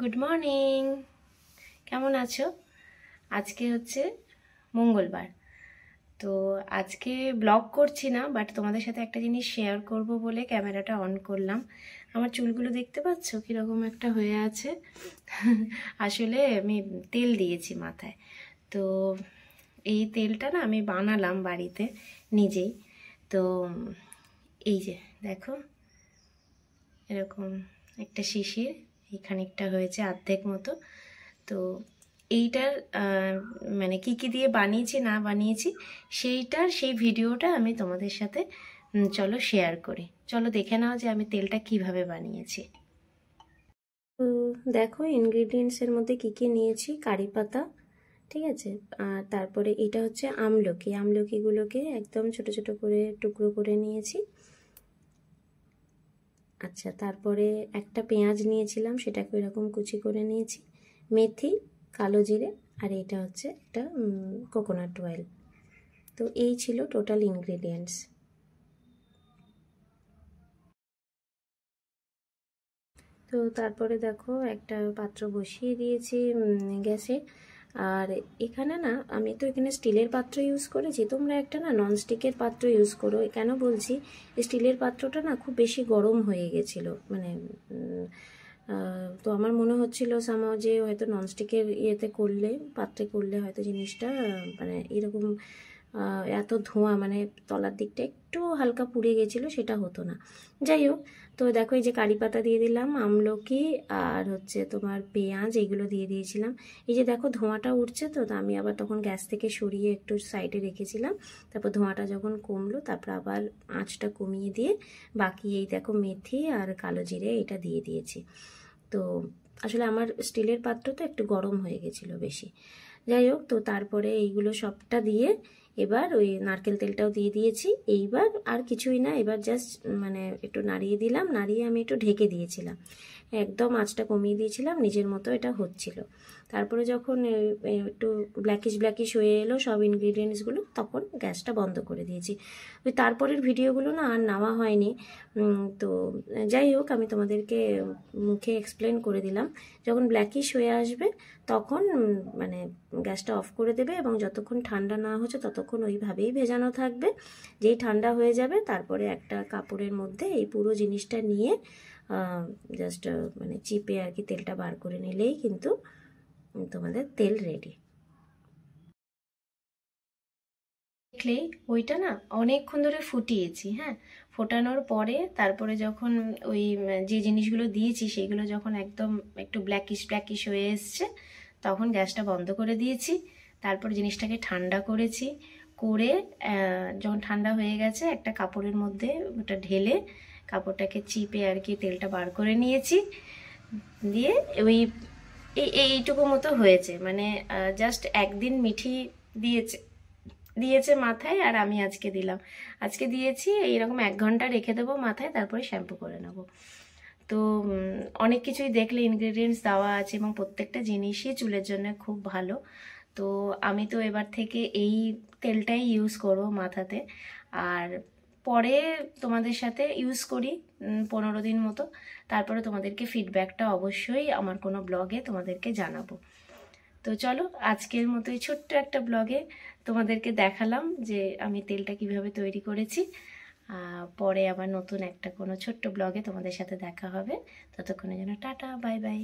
Good morning. কেমন আছো? আজকে হচ্ছে মঙ্গলবার। তো আজকে ব্লগ করছি না, বাট তোমাদের সাথে একটা জিনিস শেয়ার করব বলে ক্যামেরাটা অন করলাম। আমার চুলগুলো দেখতে পাচ্ছ কীরকম একটা হয়ে আছে। আসলে আমি তেল দিয়েছি মাথায়। তো এই তেলটা না আমি বানালাম বাড়িতে নিজেই। তো এই যে দেখো, এরকম একটা শিশির, এই খানিকটা হয়েছে অর্ধেক মতো। তো এইটার মানে কি কি দিয়ে বানিয়েছি না বানিয়েছি সেই ভিডিওটা আমি তোমাদের সাথে চলো শেয়ার করি। চলো দেখে নাও যে আমি তেলটা কিভাবে বানিয়েছি। তো দেখো ইনগ্রিডিয়েন্টসের মধ্যে কি কি নিয়েছি। কারি পাতা, ঠিক আছে, আর তারপরে এটা হচ্ছে আমলকিগুলোকে একদম ছোট ছোট করে টুকরো করে নিয়েছি। আচ্ছা, তারপরে একটা পেঁয়াজ নিয়েছিলাম, সেটাকে এরকম কুচি করে নিয়েছি। মেথি, কালো জিরে, আর এটা হচ্ছে একটা কোকোনাট অয়েল। তো এই ছিল টোটাল ইনগ্রেডিয়েন্টস। তো তারপরে দেখো একটা পাত্র বসিয়ে দিয়েছি গ্যাসে। আর এখানে না আমি তো এখানে স্টিলের পাত্র ইউজ করেছি, তোমরা একটা না ননস্টিকের পাত্র ইউজ করো। কেন বলছি, স্টিলের পাত্রটা না খুব বেশি গরম হয়ে গেছিলো, মানে তো আমার মনে হচ্ছিল সামাও যে হয়তো ননস্টিকের ইয়েতে করলে, পাত্রে করলে হয়তো জিনিসটা মানে এরকম এত ধোঁয়া, মানে তলার দিকটা একটু হালকা পুড়ে গেছিলো, সেটা হতো না। যাই হোক, তো দেখো এই যে কারি পাতা দিয়ে দিলাম, আমলকি আর হচ্ছে তোমার পেঁয়াজ, এইগুলো দিয়ে দিয়েছিলাম। এই যে দেখো ধোঁয়াটা উঠছে, তো আমি আবার তখন গ্যাস থেকে সরিয়ে একটু সাইডে রেখেছিলাম। তারপর ধোঁয়াটা যখন কমলো, তারপর আবার আঁচটা কমিয়ে দিয়ে বাকি এই দেখো মেথি আর কালো জিরে এটা দিয়ে দিয়েছি। তো আসলে আমার স্টিলের পাত্র তো একটু গরম হয়ে গেছিলো বেশি। যাই হোক, তো তারপরে এইগুলো সবটা দিয়ে এবার ওই নারকেল তেলটাও দিয়ে দিয়েছি। এইবার আর কিছুই না, এবার জাস্ট মানে একটু নাড়িয়ে দিলাম, নাড়িয়ে আমি একটু ঢেকে দিয়েছিলাম, একদম আঁচটা কমিয়ে দিয়েছিলাম, নিজের মতো এটা হচ্ছিল। তারপরে যখন একটু ব্ল্যাকিশ হয়ে এলো সব ইনগ্রিডিয়েন্টসগুলো, তখন গ্যাসটা বন্ধ করে দিয়েছি। ওই তারপরের ভিডিওগুলো না আর নেওয়া হয়নি। তো যাই হোক, আমি তোমাদেরকে মুখে এক্সপ্লেন করে দিলাম। যখন ব্ল্যাকিশ হয়ে আসবে তখন মানে গ্যাসটা অফ করে দেবে, এবং যতক্ষণ ঠান্ডা না হচ্ছে ততক্ষণ ওইভাবেই ভেজানো থাকবে। যেই ঠান্ডা হয়ে যাবে তারপরে একটা কাপড়ের মধ্যে এই পুরো জিনিসটা নিয়ে জাস্ট মানে চিপে আর কি তেলটা বার করে নিলেই কিন্তু তোমাদের তেল রেডি। দেখলেই ওইটা না অনেকক্ষণ ধরে ফুটিয়েছি। হ্যাঁ, ফোটানোর পরে তারপরে যখন ওই যে জিনিসগুলো দিয়েছি সেগুলো যখন একদম একটু ব্ল্যাকিশ হয়ে এসছে, তখন গ্যাসটা বন্ধ করে দিয়েছি। তারপর জিনিসটাকে ঠান্ডা করেছি, করে যখন ঠান্ডা হয়ে গেছে একটা কাপড়ের মধ্যে ওটা ঢেলে কাপড়টাকে চিপে আর কি তেলটা বার করে নিয়েছি। দিয়ে ওই এইটুকু মতো হয়েছে, মানে জাস্ট একদিন মিঠি দিয়েছে দিয়েছে মাথায়, আর আমি আজকে দিয়েছি। এইরকম 1 ঘন্টা রেখে দেবো মাথায়, তারপরে শ্যাম্পু করে নেবো। তো অনেক কিছুই দেখলে ইনগ্রেডিয়েন্টস দেওয়া আছে, এবং প্রত্যেকটা জিনিসই চুলের জন্য খুব ভালো। তো আমি তো এবার থেকে এই তেলটাই ইউজ করবো মাথাতে। আর পরে তোমাদের সাথে ইউজ করি 15 দিন মতো, তারপরে তোমাদেরকে ফিডব্যাকটা অবশ্যই আমার কোনো ব্লগে তোমাদেরকে জানাবো। তো চলো, আজকের মতো এই ছোট্ট একটা ব্লগে তোমাদেরকে দেখালাম যে আমি তেলটা কিভাবে তৈরি করেছি। পরে আবার নতুন একটা কোনো ছোট্ট ব্লগে তোমাদের সাথে দেখা হবে। ততক্ষণের জন্য টাটা, বাই বাই।